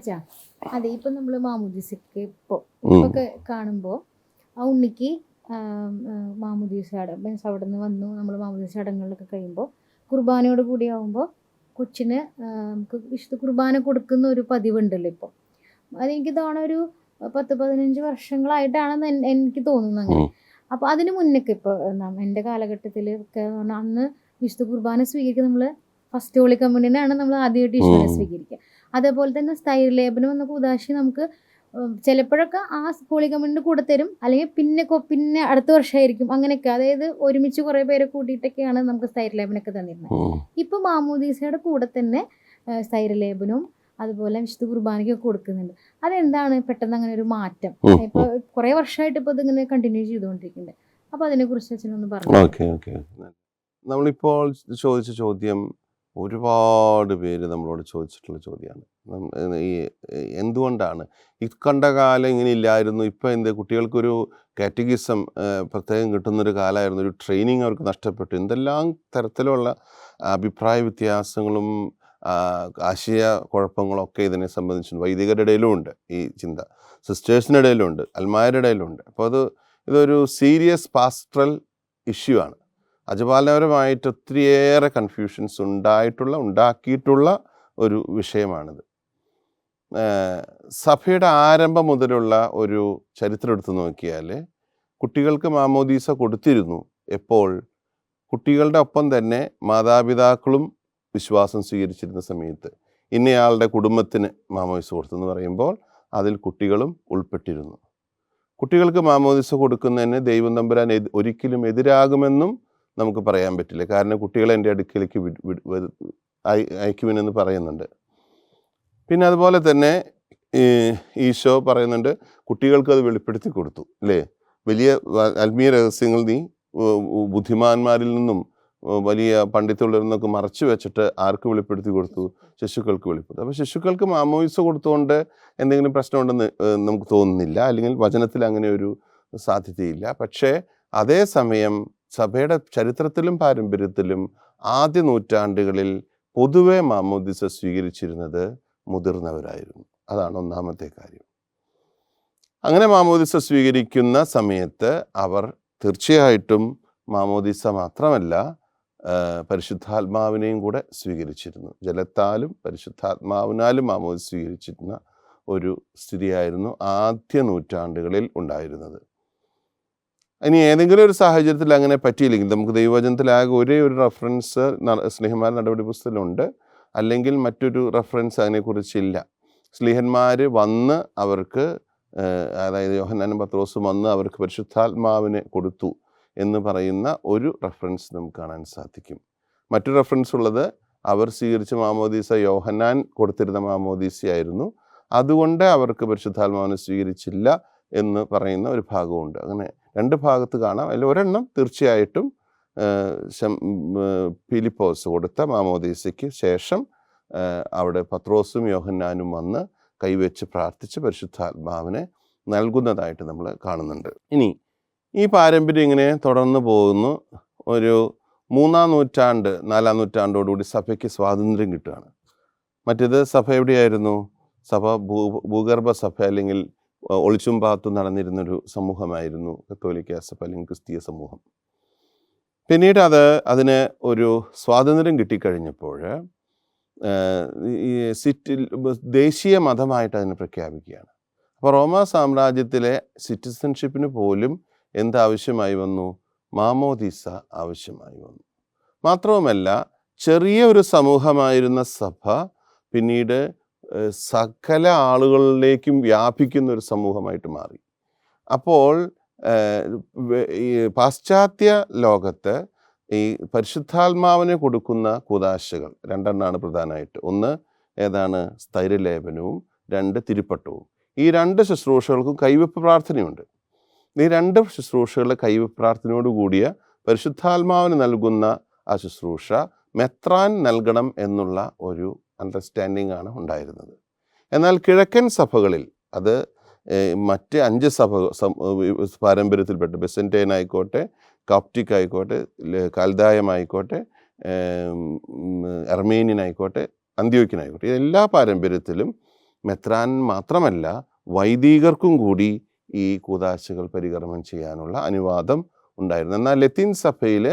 അച്ഛാ, അതെ ഇപ്പൊ നമ്മള് മാമുദീസക്ക് ഇപ്പൊക്കെ കാണുമ്പോ ആ ഉണ്ണിക്ക് മാമുദീസ മീൻസ് അവിടെ നിന്ന് വന്നു നമ്മൾ മാമുദീസ ചടങ്ങുകളൊക്കെ കഴിയുമ്പോൾ കുർബാനയോട് കൂടി ആവുമ്പോൾ കൊച്ചിന് നമുക്ക് വിശുദ്ധ കുർബാന കൊടുക്കുന്ന ഒരു പതിവുണ്ടല്ലോ ഇപ്പോൾ. അതെനിക്ക് തോന്നുന്ന ഒരു 10-15 വർഷങ്ങളായിട്ടാണെന്ന് എനിക്ക് തോന്നുന്നു അങ്ങനെ. അപ്പോൾ അതിന് മുന്നൊക്കെ ഇപ്പോൾ എൻ്റെ കാലഘട്ടത്തിൽ ഒക്കെ അന്ന് വിശുദ്ധ കുർബാന സ്വീകരിക്കുക നമ്മൾ ഫസ്റ്റ് ഹോളി കമ്മ്യൂണിയനാണ് നമ്മൾ ആദ്യമായിട്ട് ഈശോനെ സ്വീകരിക്കുക. അതേപോലെ തന്നെ സ്ഥൈര്യലേപനം എന്ന കൂദാശ നമുക്ക് ചിലപ്പോഴൊക്കെ ആ ഹോളി കമ്മ്യൂണിൻ്റെ കൂടെ തരും, അല്ലെങ്കിൽ പിന്നെ അടുത്ത വർഷമായിരിക്കും അങ്ങനെയൊക്കെ. അതായത് ഒരുമിച്ച് കുറേ പേരെ കൂട്ടിയിട്ടൊക്കെയാണ് നമുക്ക് സ്ഥൈര്യലേപനമൊക്കെ തന്നിരുന്നത്. ഇപ്പം മാമോദീസയുടെ കൂടെ തന്നെ സ്ഥൈര്യലേപനവും അതുപോലെ വിശുദ്ധ കുർബാനയ്ക്കൊക്കെ കൊടുക്കുന്നുണ്ട്. അതെന്താണ് പെട്ടെന്ന് അങ്ങനെ ഒരു മാറ്റം? ഇപ്പോൾ കുറേ വർഷമായിട്ട് ഇപ്പോൾ ഇതിങ്ങനെ കണ്ടിന്യൂ ചെയ്തുകൊണ്ടിരിക്കുന്നുണ്ട്. അപ്പോൾ അതിനെക്കുറിച്ച് അച്ഛനൊന്ന് പറഞ്ഞു. ഓക്കെ. നമ്മളിപ്പോൾ ചോദിച്ച ചോദ്യം ഒരുപാട് പേര് നമ്മളോട് ചോദിച്ചിട്ടുള്ള ചോദ്യമാണ്. ഈ എന്തുകൊണ്ടാണ് കണ്ട കാലം ഇങ്ങനെ ഇല്ലായിരുന്നു, ഇപ്പം എന്ത് കുട്ടികൾക്കൊരു കാറ്റഗിസം പ്രത്യേകം കിട്ടുന്നൊരു കാലമായിരുന്നു, ഒരു ട്രെയിനിങ് അവർക്ക് നഷ്ടപ്പെട്ടു, എന്തെല്ലാം തരത്തിലുള്ള അഭിപ്രായ വ്യത്യാസങ്ങളും ആശയ കുഴപ്പങ്ങളൊക്കെ ഇതിനെ സംബന്ധിച്ച് വൈദികരുടെ ഇടയിലും ഉണ്ട്. ഈ ചിന്ത സിസ്റ്റേഴ്സിൻ്റെ ഇടയിലും ഉണ്ട്, അൽമാരുടെ ഇടയിലും ഉണ്ട്. അപ്പോൾ ഇതൊരു സീരിയസ് പാസ്റ്ററൽ ഇഷ്യൂ ആണ്. അജപാലപരമായിട്ട് ഒത്തിരിയേറെ കൺഫ്യൂഷൻസ് ഉണ്ടാക്കിയിട്ടുള്ള ഒരു വിഷയമാണിത്. സഭയുടെ ആരംഭം മുതലുള്ള ഒരു ചരിത്രം എടുത്തു നോക്കിയാൽ കുട്ടികൾക്ക് മാമോദീസ കൊടുത്തിരുന്നു. എപ്പോൾ? കുട്ടികളുടെ ഒപ്പം തന്നെ മാതാപിതാക്കളും വിശ്വാസം സ്വീകരിച്ചിരുന്ന സമയത്ത് ഇന്നയാളുടെ കുടുംബത്തിന് മാമോദീസ കൊടുത്തെന്ന് പറയുമ്പോൾ അതിൽ കുട്ടികളും ഉൾപ്പെട്ടിരുന്നു. കുട്ടികൾക്ക് മാമോദീസ കൊടുക്കുന്നതിന് ദൈവം തമ്പുരാൻ ഒരിക്കലും എതിരാകുമെന്നും നമുക്ക് പറയാൻ പറ്റില്ല. കാരണം കുട്ടികളെ എൻ്റെ അടുക്കിലേക്ക് അയക്കുമെന്ന് പറയുന്നുണ്ട്. പിന്നെ അതുപോലെ തന്നെ ഈശോ പറയുന്നുണ്ട്, കുട്ടികൾക്ക് അത് വെളിപ്പെടുത്തി കൊടുത്തു അല്ലേ. വലിയ ആത്മീയ രഹസ്യങ്ങൾ നീ ബുദ്ധിമാന്മാരിൽ നിന്നും വലിയ പണ്ഡിതരിൽ നിന്നൊക്കെ മറച്ചു വെച്ചിട്ട് ആർക്ക് വെളിപ്പെടുത്തി കൊടുത്തു? ശിശുക്കൾക്ക് വെളിപ്പെടുത്തി. അപ്പോൾ ശിശുക്കൾക്ക് മാമോദീസ കൊടുത്തുകൊണ്ട് എന്തെങ്കിലും പ്രശ്നമുണ്ടെന്ന് നമുക്ക് തോന്നുന്നില്ല, അല്ലെങ്കിൽ വചനത്തിൽ അങ്ങനെ ഒരു സാധ്യതയില്ല. പക്ഷേ അതേസമയം സഭയുടെ ചരിത്രത്തിലും പാരമ്പര്യത്തിലും ആദ്യ നൂറ്റാണ്ടുകളിൽ പൊതുവെ മാമോദീസ സ്വീകരിച്ചിരുന്നത് മുതിർന്നവരായിരുന്നു. അതാണ് ഒന്നാമത്തെ കാര്യം. അങ്ങനെ മാമോദീസ സ്വീകരിക്കുന്ന സമയത്ത് അവർ തീർച്ചയായിട്ടും മാമോദീസ മാത്രമല്ല പരിശുദ്ധാത്മാവിനെയും കൂടെ സ്വീകരിച്ചിരുന്നു. ജലത്താലും പരിശുദ്ധാത്മാവിനാലും മാമോദീസ സ്വീകരിച്ചിരുന്ന ഒരു സ്ഥിതിയായിരുന്നു ആദ്യ നൂറ്റാണ്ടുകളിൽ ഉണ്ടായിരുന്നത്. ഇനി ഏതെങ്കിലും ഒരു സാഹചര്യത്തിൽ അങ്ങനെ പറ്റിയില്ലെങ്കിൽ നമുക്ക് ദൈവവചനത്തിലാകെ ഒരേ ഒരു റെഫറൻസ് സ്ലീഹന്മാർ നടപടി പുസ്തകത്തിലുണ്ട്, അല്ലെങ്കിൽ മറ്റൊരു റെഫറൻസ് അതിനെക്കുറിച്ചില്ല. സ്ലീഹന്മാർ വന്ന് അവർക്ക്, അതായത് യോഹന്നാനും പത്രോസും വന്ന് അവർക്ക് പരിശുദ്ധാത്മാവിനെ കൊടുത്തു എന്ന് പറയുന്ന ഒരു റെഫറൻസ് നമുക്ക് കാണാൻ സാധിക്കും. മറ്റൊരു റെഫറൻസ് ഉള്ളത് അവർ സ്വീകരിച്ച മാമോദീസ യോഹന്നാൻ കൊടുത്തിരുന്ന മാമോദീസയായിരുന്നു, അതുകൊണ്ട് അവർക്ക് പരിശുദ്ധാത്മാവിനെ സ്വീകരിച്ചില്ല എന്ന് പറയുന്ന ഒരു ഭാഗമുണ്ട്. അങ്ങനെ രണ്ട് ഭാഗത്ത് കാണാം. അതിൽ ഒരെണ്ണം തീർച്ചയായിട്ടും ഫിലിപ്പോസ് കൊടുത്ത മാമോദീസയ്ക്ക് ശേഷം അവിടെ പത്രോസും യോഹന്നാനും വന്ന് കൈവച്ച് പ്രാർത്ഥിച്ച് പരിശുദ്ധാത്മാവിനെ നൽകുന്നതായിട്ട് നമ്മൾ കാണുന്നുണ്ട്. ഇനി ഈ പാരമ്പര്യം ഇങ്ങനെ തുടർന്ന് പോകുന്നു. ഒരു 3-ാം നൂറ്റാണ്ട് 4-ാം നൂറ്റാണ്ടോടുകൂടി സഭയ്ക്ക് സ്വാതന്ത്ര്യം കിട്ടുകയാണ്. മറ്റേത് സഭ എവിടെയായിരുന്നു? സഭ ഭൂഗർഭ സഭ അല്ലെങ്കിൽ ഒളിച്ചും പാത്തും നടന്നിരുന്നൊരു സമൂഹമായിരുന്നു കത്തോലിക്ക സഭ അല്ലെങ്കിൽ ക്രിസ്തീയ സമൂഹം. പിന്നീട് അതിന് ഒരു സ്വാതന്ത്ര്യം കിട്ടിക്കഴിഞ്ഞപ്പോൾ ഈ ദേശീയ മതമായിട്ട് അതിനെ പ്രഖ്യാപിക്കുകയാണ്. അപ്പോൾ റോമാ സാമ്രാജ്യത്തിലെ സിറ്റിസൺഷിപ്പിന് പോലും എന്താവശ്യമായി വന്നു? മാമോദീസ ആവശ്യമായി വന്നു. മാത്രവുമല്ല, ചെറിയ ഒരു സമൂഹമായിരുന്ന സഭ പിന്നീട് സകല ആളുകളിലേക്കും വ്യാപിക്കുന്ന ഒരു സമൂഹമായിട്ട് മാറി. അപ്പോൾ ഈ പാശ്ചാത്യ ലോകത്ത് ഈ പരിശുദ്ധാത്മാവിനെ കൊടുക്കുന്ന കൂദാശകൾ രണ്ടെണ്ണമാണ് പ്രധാനമായിട്ട്. ഒന്ന് ഏതാണ്? സ്ഥൈര്യലേപനവും, 2 തിരുപ്പട്ടവും. ഈ 2 ശുശ്രൂഷകൾക്കും കൈവെപ്പ് പ്രാർത്ഥനയുണ്ട്. ഈ 2 ശുശ്രൂഷകളുടെ കൈവെപ്പ് പ്രാർത്ഥനയോട് കൂടിയ പരിശുദ്ധാത്മാവിന് നൽകുന്ന ആ ശുശ്രൂഷ മെത്രാൻ നൽകണം എന്നുള്ള ഒരു അണ്ടർസ്റ്റാൻഡിംഗ് ആണ് ഉണ്ടായിരുന്നത്. എന്നാൽ കിഴക്കൻ സഭകളിൽ അത് മറ്റ് 5 സഭ പാരമ്പര്യത്തിൽപ്പെട്ട് ബെസന്റൈൻ ആയിക്കോട്ടെ, കോപ്റ്റിക് ആയിക്കോട്ടെ, കാൽദായമായിക്കോട്ടെ, അർമേനിയൻ ആയിക്കോട്ടെ, അന്ത്യോക്യൻ ആയിക്കോട്ടെ, എല്ലാ പാരമ്പര്യത്തിലും മെത്രാൻ മാത്രമല്ല വൈദികർക്കും കൂടി ഈ കൂദാശകൾ പരികർമ്മം ചെയ്യാനുള്ള അനുവാദം ഉണ്ടായിരുന്നു. എന്നാൽ ലത്തീൻ സഭയിൽ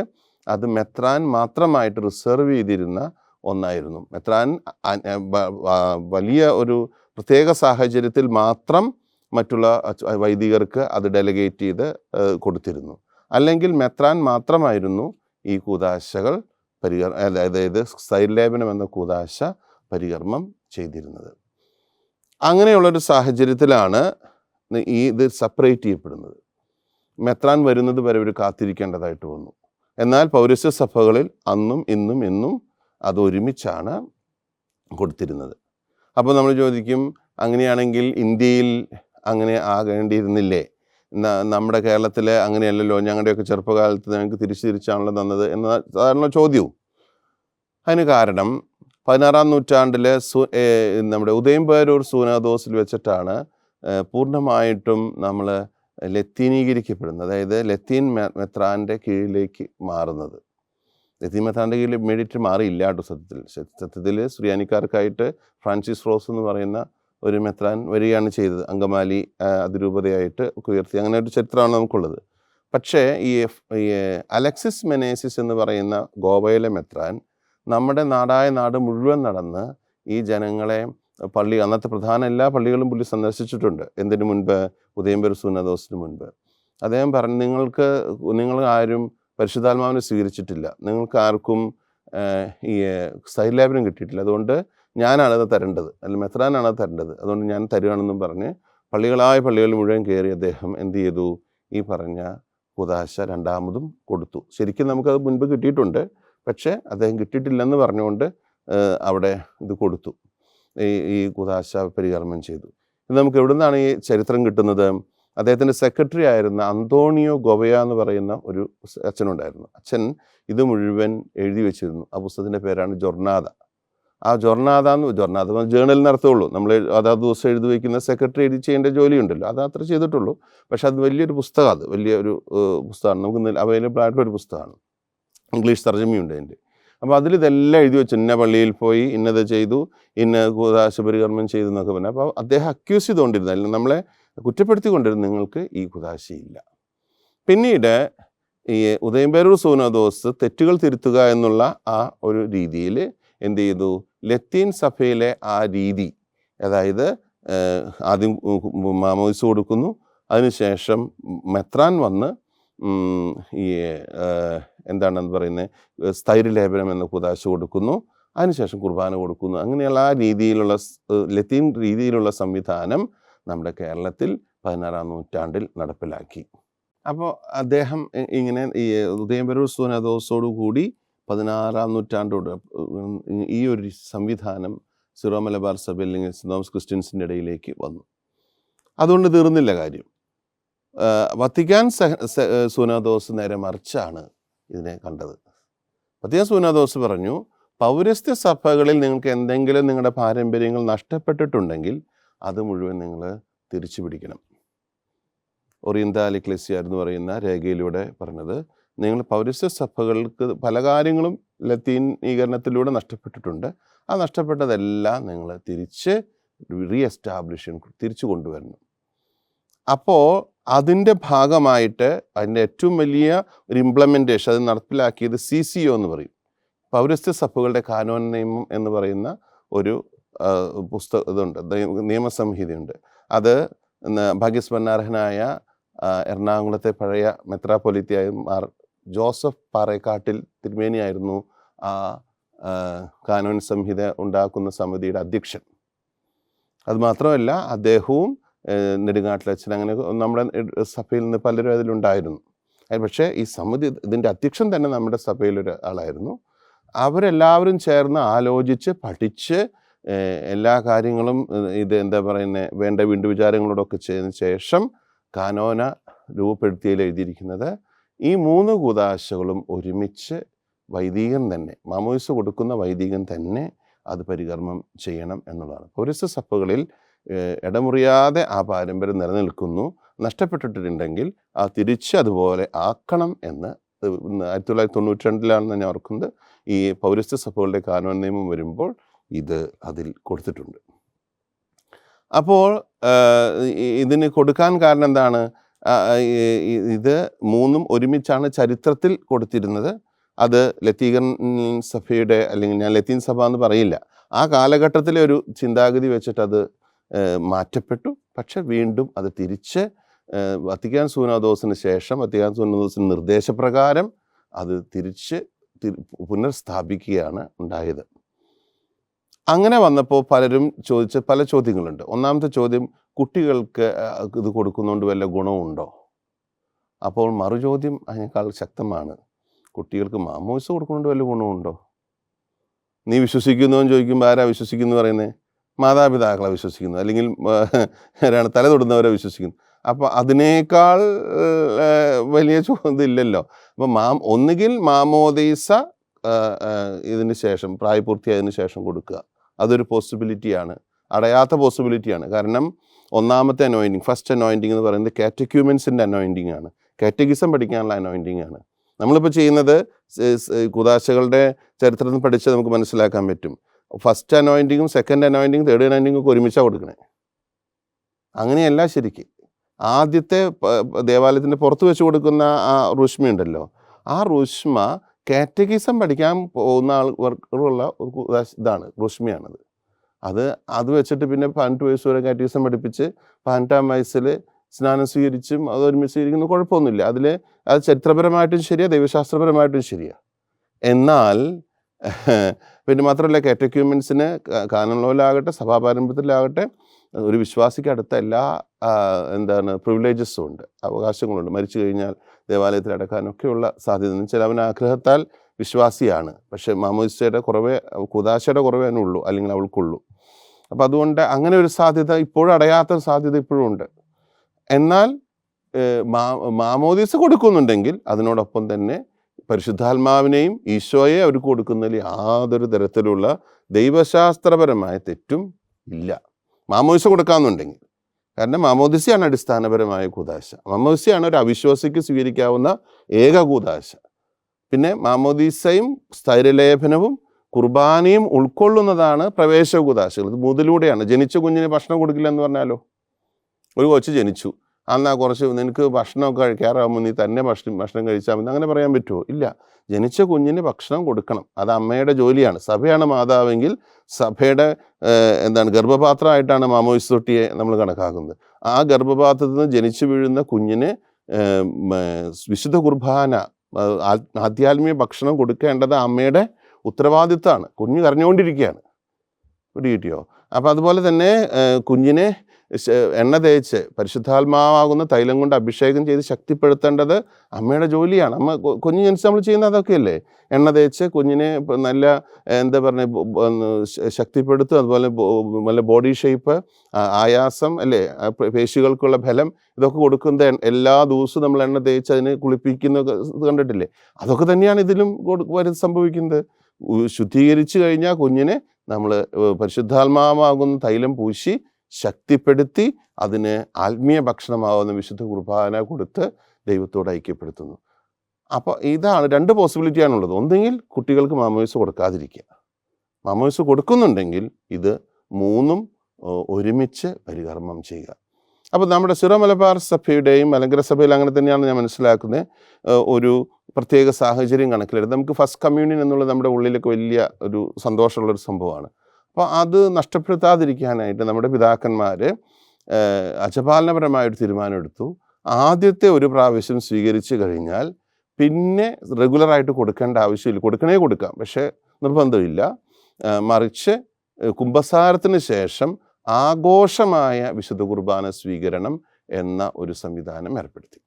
അത് മെത്രാൻ മാത്രമായിട്ട് റിസർവ് ചെയ്തിരുന്ന ഒന്നായിരുന്നു. മെത്രാൻ വലിയ ഒരു പ്രത്യേക സാഹചര്യത്തിൽ മാത്രം മറ്റുള്ള വൈദികർക്ക് അത് ഡെലഗേറ്റ് ചെയ്ത് കൊടുത്തിരുന്നു. അല്ലെങ്കിൽ മെത്രാൻ മാത്രമായിരുന്നു ഈ കൂദാശകൾ അതായത് സ്ഥൈര്യലേപനം എന്ന കൂദാശ പരികർമ്മം ചെയ്തിരുന്നത്. അങ്ങനെയുള്ളൊരു സാഹചര്യത്തിലാണ് ഇത് സെപ്പറേറ്റ് ചെയ്യപ്പെടുന്നത്. മെത്രാൻ വരുന്നത് വരെ ഒരു കാത്തിരിക്കേണ്ടതായിട്ട് വന്നു. എന്നാൽ പൗരസ്ത്യ സഭകളിൽ അന്നും ഇന്നും എന്നും അത് ഒരുമിച്ചാണ് കൊടുത്തിരുന്നത്. അപ്പോൾ നമ്മൾ ചോദിക്കും, അങ്ങനെയാണെങ്കിൽ ഇന്ത്യയിൽ അങ്ങനെ ആകേണ്ടിയിരുന്നില്ലേ? നമ്മുടെ കേരളത്തിൽ അങ്ങനെയല്ലല്ലോ, ഞങ്ങളുടെയൊക്കെ ചെറുപ്പകാലത്ത് ഞങ്ങൾക്ക് തിരിച്ചാണല്ലോ തന്നത് എന്ന സാധാരണ ചോദ്യവും. അതിന് കാരണം 16-ാം നൂറ്റാണ്ടിൽ നമ്മുടെ ഉദയംപേരൂർ സൂനദോസിൽ വെച്ചിട്ടാണ് പൂർണ്ണമായിട്ടും നമ്മൾ ലത്തീനീകരിക്കപ്പെടുന്നത്. അതായത് ലത്തീൻ മെത്രാൻ്റെ കീഴിലേക്ക് മാറുന്നത്. ലത്തീൻ മെത്രാൻ്റെ കീഴിൽ ഇമ്മീഡിയറ്റ് മാറിയില്ല കേട്ടോ. സത്യത്തിൽ സുറിയാനിക്കാർക്കായിട്ട് ഫ്രാൻസിസ് റോസ് എന്ന് പറയുന്ന ഒരു മെത്രാൻ വരികയാണ് ചെയ്തത്. അങ്കമാലി അതിരൂപതയായിട്ട് ഉയർത്തി. അങ്ങനെ ഒരു ചരിത്രമാണ് നമുക്കുള്ളത്. പക്ഷേ ഈ അലക്സിസ് മെനേസിസ് എന്ന് പറയുന്ന ഗോവയിലെ മെത്രാൻ നമ്മുടെ നാട് മുഴുവൻ നടന്ന് ഈ ജനങ്ങളെ അന്നത്തെ പ്രധാന എല്ലാ പള്ളികളും പുള്ളി സന്ദർശിച്ചിട്ടുണ്ട്. എന്തിനു മുൻപ്? ഉദയംപേരൂർ സൂനദോസിന് മുൻപ്. അദ്ദേഹം പറഞ്ഞു, നിങ്ങൾ ആരും പരിശുദ്ധാത്മാവിനെ സ്വീകരിച്ചിട്ടില്ല, നിങ്ങൾക്ക് ആർക്കും ഈ സ്ഥൈര്യലേപനം കിട്ടിയിട്ടില്ല, അതുകൊണ്ട് ഞാനാണത് തരേണ്ടത്, അല്ലെങ്കിൽ മെത്രാനാണത് തരേണ്ടത്, അതുകൊണ്ട് ഞാൻ തരുകയാണെന്നും പറഞ്ഞ് പള്ളികൾ മുഴുവൻ കയറി അദ്ദേഹം എന്ത് ചെയ്തു? ഈ പറഞ്ഞ കൂദാശ രണ്ടാമതും കൊടുത്തു. ശരിക്കും നമുക്കത് മുൻപ് കിട്ടിയിട്ടുണ്ട്, പക്ഷേ അദ്ദേഹം കിട്ടിയിട്ടില്ലെന്ന് പറഞ്ഞുകൊണ്ട് അവിടെ ഇത് കൊടുത്തു, ഈ കൂദാശ പരികർമ്മം ചെയ്തു. ഇത് നമുക്ക് എവിടെ നിന്നാണ് ഈ ചരിത്രം കിട്ടുന്നത്? അദ്ദേഹത്തിൻ്റെ സെക്രട്ടറി ആയിരുന്ന അന്തോണിയോ ഗൊവയ എന്ന് പറയുന്ന ഒരു അച്ഛനുണ്ടായിരുന്നു. അച്ഛൻ ഇത് മുഴുവൻ എഴുതി വെച്ചിരുന്നു. ആ പുസ്തകത്തിൻ്റെ പേരാണ് ജൊർണാദ. ആ ജൊർണാദ ജേണലിനർത്ഥമുള്ളൂ. നമ്മൾ അതാത് ദിവസം എഴുതി വയ്ക്കുന്ന സെക്രട്ടറി എഴുതി ചെയ്യേണ്ട ജോലിയുണ്ടല്ലോ, അത് അത്ര ചെയ്തിട്ടുള്ളൂ. പക്ഷെ അത് വലിയൊരു പുസ്തകം, അത് വലിയൊരു പുസ്തകമാണ്, നമുക്ക് അവൈലബിൾ ആയിട്ടുള്ളൊരു പുസ്തകമാണ്. ഇംഗ്ലീഷ് തർജ്ജമയുണ്ട് അതിൻ്റെ. അപ്പോൾ അതിലിതെല്ലാം എഴുതി വെച്ചു, ഇന്ന പള്ളിയിൽ പോയി ഇന്നത് ചെയ്തു, ഇന്ന കൂദാശ പരികർമ്മം ചെയ്തു എന്നൊക്കെ പറഞ്ഞു. അപ്പോൾ അദ്ദേഹം അക്യൂസ് ചെയ്തുകൊണ്ടിരുന്നു, അല്ലെങ്കിൽ നമ്മളെ കുറ്റപ്പെടുത്തിക്കൊണ്ടിരുന്നു, നിങ്ങൾക്ക് ഈ കൂദാശയില്ല. പിന്നീട് ഈ ഉദയംപേരൂർ സൂനദോസ് തെറ്റുകൾ തിരുത്തുക എന്നുള്ള ആ ഒരു രീതിയിൽ എന്ത് ചെയ്തു? ലത്തീൻ സഭയിലെ ആ രീതി, അതായത് ആദ്യം മാമോദിസ കൊടുക്കുന്നു, അതിനുശേഷം മെത്രാൻ വന്ന് ഈ എന്താണെന്ന് പറയുന്നത് സ്ഥൈര്യലേപനം എന്ന കൂദാശ കൊടുക്കുന്നു, അതിനുശേഷം കുർബാന കൊടുക്കുന്നു. അങ്ങനെയുള്ള ആ രീതിയിലുള്ള ലത്തീൻ രീതിയിലുള്ള സംവിധാനം നമ്മുടെ കേരളത്തിൽ 16-ാം നൂറ്റാണ്ടിൽ നടപ്പിലാക്കി. അപ്പോൾ അദ്ദേഹം ഇങ്ങനെ ഈ ഉദയംപേരൂർ സൂനദോസോടു കൂടി 16-ാം നൂറ്റാണ്ടോട് ഈ ഒരു സംവിധാനം സിറോ മലബാർ സഭ അല്ലെങ്കിൽ തോമസ് ക്രിസ്ത്യൻസിൻ്റെ ഇടയിലേക്ക് വന്നു. അതുകൊണ്ട് തീർന്നില്ല കാര്യം. വത്തിക്കാൻ സൂനദോസ് നേരെ മറിച്ചാണ് ഇതിനെ കണ്ടത്. വത്തിക്കാൻ സൂനദോസ് പറഞ്ഞു, പൗരസ്ത്യ സഭകളിൽ നിങ്ങൾക്ക് എന്തെങ്കിലും നിങ്ങളുടെ പാരമ്പര്യങ്ങൾ നഷ്ടപ്പെട്ടിട്ടുണ്ടെങ്കിൽ അത് മുഴുവൻ നിങ്ങൾ തിരിച്ചു പിടിക്കണം. ഓറിയന്താൽ എക്ലേസിയ എന്ന് പറയുന്ന രേഖയിലൂടെ പറഞ്ഞത്, നിങ്ങൾ പൗരസ്ത്യ സഭകൾക്ക് പല കാര്യങ്ങളും ലത്തീനീകരണത്തിലൂടെ നഷ്ടപ്പെട്ടിട്ടുണ്ട്, ആ നഷ്ടപ്പെട്ടതെല്ലാം നിങ്ങൾ തിരിച്ചു കൊണ്ടുവരണം. അപ്പോൾ അതിൻ്റെ ഭാഗമായിട്ട് അതിൻ്റെ ഏറ്റവും വലിയ ഒരു ഇംപ്ലിമെൻറ്റേഷൻ അത് നടപ്പിലാക്കിയത് CCO എന്ന് പറയും, പൗരസ്ത്യ സഭകളുടെ കാനോൻ നിയമം എന്ന് പറയുന്ന ഒരു ഇതുണ്ട്, നിയമസംഹിതയുണ്ട്. അത് ഭാഗ്യസ്മരണാർഹനായ എറണാകുളത്തെ പഴയ മെത്രാപ്പൊലീത്തയായ മാർ ജോസഫ് പാറേക്കാട്ടിൽ തിരുമേനിയായിരുന്നു ആ കാനോൻ സംഹിത ഉണ്ടാക്കുന്ന സമിതിയുടെ അധ്യക്ഷൻ. അതുമാത്രമല്ല, അദ്ദേഹവും നെടുങ്ങാട്ടിലച്ഛൻ, അങ്ങനെ നമ്മുടെ സഭയിൽ നിന്ന് പലരും അതിലുണ്ടായിരുന്നു. പക്ഷേ ഈ സമിതി, ഇതിൻ്റെ അധ്യക്ഷൻ തന്നെ നമ്മുടെ സഭയിലൊരു ആളായിരുന്നു. അവരെല്ലാവരും ചേർന്ന് ആലോചിച്ച് പഠിച്ച് എല്ലാ കാര്യങ്ങളും ഇത് എന്താ പറയുന്നത് വേണ്ട വിചാരങ്ങളോടൊക്കെ ചെയ്തതിന് ശേഷം കാനോന രൂപപ്പെടുത്തിയതിൽ എഴുതിയിരിക്കുന്നത് ഈ 3 കൂദാശകളും ഒരുമിച്ച് വൈദികൻ തന്നെ, മാമോദിസ കൊടുക്കുന്ന വൈദികൻ തന്നെ അത് പരികർമ്മം ചെയ്യണം എന്നുള്ളതാണ്. പൗരസ്ത്യ സഭകളിൽ ഇടമുറിയാതെ ആ പാരമ്പര്യം നിലനിൽക്കുന്നു. നഷ്ടപ്പെട്ടിട്ടുണ്ടെങ്കിൽ ആ തിരിച്ച് അതുപോലെ ആക്കണം എന്ന് 1992 ഞാൻ ഓർക്കുന്നത്, ഈ പൗരസ്ത്യ സഭകളുടെ കാനോൻ നിയമം വരുമ്പോൾ ഇത് അതിൽ കൊടുത്തിട്ടുണ്ട്. അപ്പോൾ ഇതിന് കൊടുക്കാൻ കാരണം എന്താണ്? ഇത് മൂന്നും ഒരുമിച്ചാണ് ചരിത്രത്തിൽ കൊടുത്തിരുന്നത്. അത് ലത്തീൻ സഭയുടെ, അല്ലെങ്കിൽ ഞാൻ ലത്തീൻ സഭ എന്ന് പറയില്ല, ആ കാലഘട്ടത്തിലെ ഒരു ചിന്താഗതി വെച്ചിട്ട് അത് മാറ്റപ്പെട്ടു. പക്ഷെ വീണ്ടും അത് തിരിച്ച് വത്തിക്കാൻ സൂനോദോസിന് ശേഷം വത്തിക്കാൻ സൂനോദോസിന് നിർദ്ദേശപ്രകാരം അത് തിരിച്ച് പുനഃസ്ഥാപിക്കുകയാണ് ഉണ്ടായത്. അങ്ങനെ വന്നപ്പോൾ പലരും ചോദിച്ച പല ചോദ്യങ്ങളുണ്ട്. ഒന്നാമത്തെ ചോദ്യം, കുട്ടികൾക്ക് ഇത് കൊടുക്കുന്നതുകൊണ്ട് വല്ല ഗുണമുണ്ടോ? അപ്പോൾ മറുചോദ്യം അതിനേക്കാൾ ശക്തമാണ്, കുട്ടികൾക്ക് മാമോദിസ കൊടുക്കുന്നതുകൊണ്ട് വല്ല ഗുണമുണ്ടോ? നീ വിശ്വസിക്കുന്നു എന്ന് ചോദിക്കുമ്പോൾ ആരാ വിശ്വസിക്കുന്നു പറയുന്നത്? മാതാപിതാക്കളെ വിശ്വസിക്കുന്നു, അല്ലെങ്കിൽ തല തൊടുന്നവരെ വിശ്വസിക്കുന്നു. അപ്പോൾ അതിനേക്കാൾ വലിയ ചോദ്യം ഇല്ലല്ലോ. അപ്പോൾ ഒന്നുകിൽ മാമോദീസ ഇതിന് ശേഷം, പ്രായപൂർത്തിയായതിനു ശേഷം കൊടുക്കുക, അതൊരു പോസിബിലിറ്റിയാണ്, അടയാത്ത പോസിബിലിറ്റിയാണ്. കാരണം ഒന്നാമത്തെ അനോയിൻറ്റിങ്, ഫസ്റ്റ് അനോയിൻറ്റിങ് എന്ന് പറയുന്നത് കാറ്റക്യൂമെൻസിൻ്റെ അനോയിൻറ്റിങ് ആണ്, കാറ്റഗിസം പഠിക്കാനുള്ള അനോയിൻറ്റിങ് ആണ്. നമ്മളിപ്പോൾ ചെയ്യുന്നത് കുദാശകളുടെ ചരിത്രത്തിൽ പഠിച്ച് നമുക്ക് മനസ്സിലാക്കാൻ പറ്റും. ഫസ്റ്റ് അനോയിൻറ്റിങ്ങും സെക്കൻഡ് അനോയിൻറ്റിങ്ങും തേർഡ് അനോയിൻറ്റിങ്ങും ഒക്കെ ഒരുമിച്ചാണ് കൊടുക്കണേ. അങ്ങനെയല്ല ശരിക്ക്. ആദ്യത്തെ ദേവാലയത്തിൻ്റെ പുറത്ത് വെച്ച് കൊടുക്കുന്ന ആ റുഷ്മ ഉണ്ടല്ലോ, ആ റുഷ്മ കാറ്റഗിസം പഠിക്കാൻ പോകുന്ന ആൾക്കുള്ള ഇതാണ്, റുഷ്മയാണത്. അത് വെച്ചിട്ട് പിന്നെ 18 വയസ്സ് വരെ കാറ്റഗിസം പഠിപ്പിച്ച് 18-ാം വയസ്സിൽ സ്നാനം സ്വീകരിച്ചും അത് ഒരുമിച്ച് സ്വീകരിക്കുന്ന കുഴപ്പമൊന്നുമില്ല. അത് ചരിത്രപരമായിട്ടും ശരിയാണ്, ദൈവശാസ്ത്രപരമായിട്ടും ശരിയാണ്. എന്നാൽ പിന്നെ മാത്രമല്ല, കാറ്റക്യൂമെൻസിന് കാനോനിലാകട്ടെ സഭാപാരമ്പര്യത്തിലാകട്ടെ ഒരു വിശ്വാസിക്ക് അടുത്ത എല്ലാ പ്രിവിലേജസും ഉണ്ട്, അവകാശങ്ങളുണ്ട്. മരിച്ചു കഴിഞ്ഞാൽ ദേവാലയത്തിൽ അടക്കാനൊക്കെയുള്ള സാധ്യത. എന്നുവെച്ചാൽ അവൻ ആഗ്രഹത്താൽ വിശ്വാസിയാണ്, പക്ഷേ മാമോദിസയുടെ കുറവേ, കുദാശയുടെ കുറവേ അതിനുള്ളൂ, അല്ലെങ്കിൽ അവൾക്കുള്ളൂ. അപ്പോൾ അതുകൊണ്ട് അങ്ങനെ ഒരു സാധ്യത ഇപ്പോഴും, അടയാത്ത സാധ്യത ഇപ്പോഴും ഉണ്ട്. എന്നാൽ മാമോദിസ കൊടുക്കുന്നുണ്ടെങ്കിൽ അതിനോടൊപ്പം തന്നെ പരിശുദ്ധാത്മാവിനെയും ഈശോയെ അവർക്ക് കൊടുക്കുന്നതിൽ യാതൊരു തരത്തിലുള്ള ദൈവശാസ്ത്രപരമായ തെറ്റും ഇല്ല, മാമോദിസ കൊടുക്കാമെന്നുണ്ടെങ്കിൽ. കാരണം മാമോദിസയാണ് അടിസ്ഥാനപരമായ കൂദാശ. മാമോദിസയാണ് ഒരു അവിശ്വാസിക്ക് സ്വീകരിക്കാവുന്ന ഏക കൂദാശ. പിന്നെ മാമോദിസയും സ്ഥൈര്യലേപനവും കുർബാനയും ഉൾക്കൊള്ളുന്നതാണ് പ്രവേശ കൂദാശകൾ. ഇത് മുതലൂടെയാണ്. ജനിച്ച കുഞ്ഞിന് ഭക്ഷണം കൊടുക്കില്ല എന്ന് പറഞ്ഞാലോ? ഒരു കൊച്ചു ജനിച്ചു, എന്നാൽ കുറച്ച് നിനക്ക് ഭക്ഷണമൊക്കെ കഴിക്കാറാകുമ്പോൾ നീ തന്നെ ഭക്ഷണം കഴിച്ചാൽ മതി, അങ്ങനെ പറയാൻ പറ്റുമോ? ഇല്ല. ജനിച്ച കുഞ്ഞിന് ഭക്ഷണം കൊടുക്കണം, അത് അമ്മയുടെ ജോലിയാണ്. സഭയാണ് മാതാവെങ്കിൽ സഭയുടെ ഗർഭപാത്രമായിട്ടാണ് മാമോദിസ തൊട്ടിയെ നമ്മൾ കണക്കാക്കുന്നത്. ആ ഗർഭപാത്രത്തിൽ നിന്ന് ജനിച്ചു വീഴുന്ന കുഞ്ഞിന് വിശുദ്ധ കുർബാന, ആധ്യാത്മിക ഭക്ഷണം കൊടുക്കേണ്ടത് അമ്മയുടെ ഉത്തരവാദിത്തമാണ്. കുഞ്ഞ് കരഞ്ഞുകൊണ്ടിരിക്കുകയാണ്, പിടികിട്ടിയോ? അപ്പോൾ അതുപോലെ തന്നെ കുഞ്ഞിനെ എണ്ണ തേച്ച് പരിശുദ്ധാത്മാവാകുന്ന തൈലം കൊണ്ട് അഭിഷേകം ചെയ്ത് ശക്തിപ്പെടുത്തേണ്ടത് അമ്മയുടെ ജോലിയാണ്. അമ്മ കുഞ്ഞ് ജനിച്ച് നമ്മൾ ചെയ്യുന്ന അതൊക്കെയല്ലേ, എണ്ണ തേച്ച് കുഞ്ഞിനെ നല്ല ശക്തിപ്പെടുത്തും. അതുപോലെ നല്ല ബോഡി ഷേപ്പ്, ആയാസം അല്ലേ, പേശികൾക്കുള്ള ബലം, ഇതൊക്കെ കൊടുക്കുന്നത് എല്ലാ ദിവസവും നമ്മൾ എണ്ണ തേച്ച് അതിനെ കുളിപ്പിക്കുന്ന കണ്ടിട്ടില്ലേ? അതൊക്കെ തന്നെയാണ് ഇതിലും സംഭവിക്കുന്നത്. ശുദ്ധീകരിച്ചു കഴിഞ്ഞാൽ കുഞ്ഞിനെ നമ്മൾ പരിശുദ്ധാത്മാവാകുന്ന തൈലം പൂശി ശക്തിപ്പെടുത്തി അതിന് ആത്മീയ ഭക്ഷണമാവുന്ന വിശുദ്ധ കുർബാന കൊടുത്ത് ദൈവത്തോട് ഐക്യപ്പെടുത്തുന്നു. അപ്പോൾ ഇതാണ് 2 പോസിബിലിറ്റിയാണുള്ളത്. ഒന്നെങ്കിൽ കുട്ടികൾക്ക് മാമോദിസ കൊടുക്കാതിരിക്കുക, മാമോദിസ കൊടുക്കുന്നുണ്ടെങ്കിൽ ഇത് 3ഉം ഒരുമിച്ച് പരികർമ്മം ചെയ്യുക. അപ്പോൾ നമ്മുടെ സിറോ മലബാർ സഭയുടെയും മലങ്കര സഭയിൽ അങ്ങനെ തന്നെയാണ് ഞാൻ മനസ്സിലാക്കുന്നത്. ഒരു പ്രത്യേക സാഹചര്യം കണക്കിലെടുത്ത് നമുക്ക് ഫസ്റ്റ് കമ്മ്യൂണിയൻ എന്നുള്ളത് നമ്മുടെ ഉള്ളിലേക്ക് വലിയ ഒരു സന്തോഷമുള്ളൊരു സംഭവമാണ്. അപ്പോൾ അത് നഷ്ടപ്പെടുത്താതിരിക്കാനായിട്ട് നമ്മുടെ പിതാക്കന്മാർ അജപാലനപരമായൊരു തീരുമാനമെടുത്തു. ആദ്യത്തെ ഒരു പ്രാവശ്യം സ്വീകരിച്ചു കഴിഞ്ഞാൽ പിന്നെ റെഗുലറായിട്ട് കൊടുക്കേണ്ട ആവശ്യമില്ല. കൊടുക്കാം, പക്ഷേ നിർബന്ധമില്ല. മറിച്ച് കുമ്പസാരത്തിന് ശേഷം ആഘോഷമായ വിശുദ്ധ കുർബാന സ്വീകരണം എന്ന ഒരു സംവിധാനം ഏർപ്പെടുത്തി.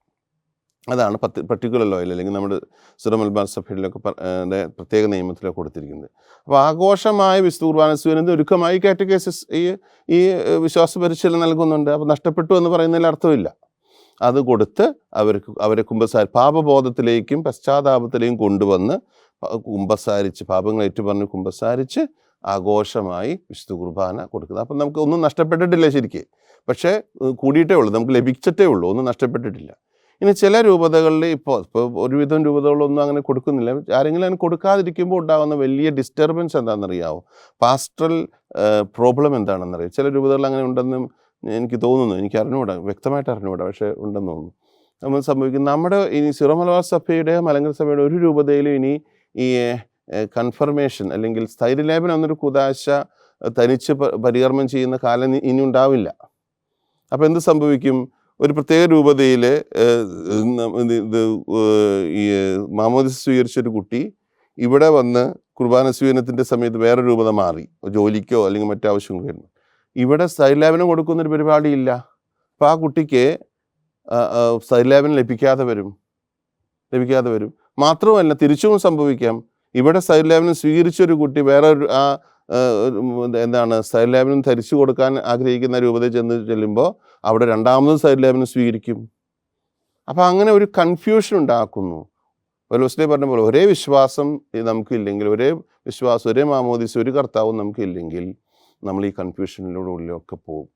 അതാണ് പർട്ടിക്കുലർ ലോയിൽ, അല്ലെങ്കിൽ നമ്മുടെ സിറോ മലബാർ സഭയിലൊക്കെ പ്രത്യേക നിയമത്തിലൊക്കെ കൊടുത്തിരിക്കുന്നത്. അപ്പോൾ ആഘോഷമായ വിശുദ്ധ കുർബാന സ്വീകരണത്തിന് ഒരുക്കമായി കാറ്റഗൈസിസ് ഈ വിശ്വാസ പരിശീലനം നൽകുന്നുണ്ട്. അപ്പോൾ നഷ്ടപ്പെട്ടു എന്ന് പറയുന്നതിൽ അർത്ഥമില്ല. അത് കൊടുത്ത് അവരെ പാപബോധത്തിലേക്കും പശ്ചാത്താപത്തിലേക്കും കൊണ്ടുവന്ന് കുമ്പസാരിച്ച്, പാപങ്ങൾ ഏറ്റുപറഞ്ഞ് കുമ്പസാരിച്ച് ആഘോഷമായി വിശുദ്ധ കുർബാന കൊടുക്കുന്നത്. അപ്പം നമുക്ക് ഒന്നും നഷ്ടപ്പെട്ടിട്ടില്ല ശരിക്ക്, പക്ഷേ കൂടിയിട്ടേ ഉള്ളൂ, നമുക്ക് ലഭിച്ചിട്ടേ ഉള്ളൂ, ഒന്നും നഷ്ടപ്പെട്ടിട്ടില്ല. ഇനി ചില രൂപതകളിൽ ഇപ്പോൾ ഒരുവിധം രൂപതകളൊന്നും അങ്ങനെ കൊടുക്കുന്നില്ല. ആരെങ്കിലും അങ്ങനെ കൊടുക്കാതിരിക്കുമ്പോൾ ഉണ്ടാകുന്ന വലിയ ഡിസ്റ്റർബൻസ് എന്താണെന്നറിയാമോ? പാസ്റ്ററൽ പ്രോബ്ലം എന്താണെന്നറിയാം. ചില രൂപതകൾ അങ്ങനെ ഉണ്ടെന്നും എനിക്ക് തോന്നുന്നു. എനിക്ക് അറിഞ്ഞുകൂടാ, വ്യക്തമായിട്ട് അറിഞ്ഞുകൂടാ, പക്ഷേ ഉണ്ടെന്ന് തോന്നുന്നു. നമ്മൾ സംഭവിക്കും, നമ്മുടെ ഇനി സിറോ മലബാർ സഭയുടെ മലങ്കര സഭയുടെ ഒരു രൂപതയിലും ഇനി ഈ കൺഫർമേഷൻ അല്ലെങ്കിൽ സ്ഥൈര്യലേപനം എന്നൊരു കുദാശ തനിച്ച് പരികർമ്മം ചെയ്യുന്ന കാലം ഇനി ഉണ്ടാവില്ല. അപ്പോൾ എന്ത് സംഭവിക്കും? ഒരു പ്രത്യേക രൂപതയിൽ ഈ മാമോദിസ സ്വീകരിച്ചൊരു കുട്ടി ഇവിടെ വന്ന് കുർബാന സ്വീകരണത്തിൻ്റെ സമയത്ത് വേറെ രൂപത മാറി, ജോലിക്കോ അല്ലെങ്കിൽ മറ്റാവശ്യങ്ങൾക്കോ വരുന്നു. ഇവിടെ സ്ഥൈര്യലേപനം കൊടുക്കുന്നൊരു പരിപാടിയില്ല. അപ്പോൾ ആ കുട്ടിക്ക് സ്ഥൈര്യലേപനം ലഭിക്കാതെ വരും. മാത്രമല്ല, തിരിച്ചും സംഭവിക്കാം. ഇവിടെ സ്ഥൈര്യലേപനം സ്വീകരിച്ചൊരു കുട്ടി വേറെ സ്ഥൈര്യലേപനം ധരിച്ചു കൊടുക്കാൻ ആഗ്രഹിക്കുന്ന രൂപതയിൽ ചെല്ലുമ്പോൾ അവിടെ രണ്ടാമതും സ്ഥൈര്യലേപനം സ്വീകരിക്കും. അപ്പോൾ അങ്ങനെ ഒരു കൺഫ്യൂഷൻ ഉണ്ടാക്കുന്നു. പൗലോസ് പറഞ്ഞ പോലെ ഒരേ വിശ്വാസം നമുക്കില്ലെങ്കിൽ, ഒരേ വിശ്വാസം, ഒരേ മാമോദിസ, ഒരു കർത്താവും നമുക്കില്ലെങ്കിൽ നമ്മൾ ഈ കൺഫ്യൂഷനിലൂടെ ഉള്ളിലൊക്കെ പോകും.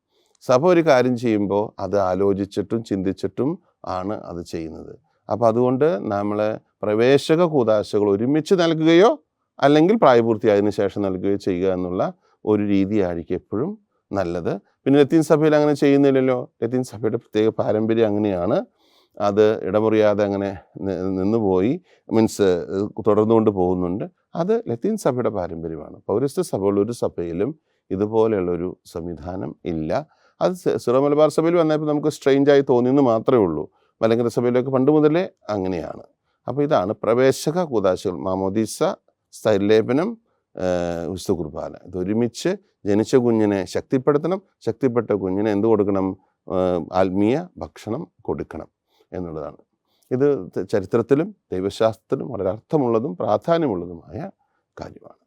സഭ ഒരു കാര്യം ചെയ്യുമ്പോൾ അത് ആലോചിച്ചിട്ടും ചിന്തിച്ചിട്ടും ആണ് അത് ചെയ്യുന്നത്. അപ്പോൾ അതുകൊണ്ട് നമ്മൾ പ്രവേശക കൂദാശകൾ ഒരുമിച്ച് നൽകുകയോ അല്ലെങ്കിൽ പ്രായപൂർത്തിയായതിനു ശേഷം നൽകുകയോ ചെയ്യുക എന്നുള്ള ഒരു രീതിയായിരിക്കും എപ്പോഴും നല്ലത്. പിന്നെ ലത്തീൻ സഭയിൽ അങ്ങനെ ചെയ്യുന്നില്ലല്ലോ. ലത്തീൻ സഭയുടെ പ്രത്യേക പാരമ്പര്യം അങ്ങനെയാണ്. അത് ഇടമുറിയാതെ അങ്ങനെ നിന്നുപോയി, തുടർന്നുകൊണ്ട് പോകുന്നുണ്ട്. അത് ലത്തീൻ സഭയുടെ പാരമ്പര്യമാണ്. പൗരസ്ത്യ സഭയുള്ള ഒരു സഭയിലും ഇതുപോലെയുള്ളൊരു സംവിധാനം ഇല്ല. അത് സിറോ മലബാർ സഭയിൽ വന്നപ്പോൾ നമുക്ക് സ്ട്രെയിഞ്ചായി തോന്നിയെന്ന് മാത്രമേ ഉള്ളൂ. മലങ്കര സഭയിലൊക്കെ പണ്ട് മുതലേ അങ്ങനെയാണ്. അപ്പോൾ ഇതാണ് പ്രവേശക കൂദാശകൾ: മാമോദീസ, സ്ഥൈര്യലേപനം, വിശുദ്ധ കുർബാന. ഇതൊരുമിച്ച് ജനിച്ച കുഞ്ഞിനെ ശക്തിപ്പെടുത്തണം. ശക്തിപ്പെട്ട കുഞ്ഞിനെ എന്ത് കൊടുക്കണം? ആത്മീയ ഭക്ഷണം കൊടുക്കണം എന്നുള്ളതാണ്. ഇത് ചരിത്രത്തിലും ദൈവശാസ്ത്രത്തിലും വളരെ അർത്ഥമുള്ളതും പ്രാധാന്യമുള്ളതുമായ കാര്യമാണ്.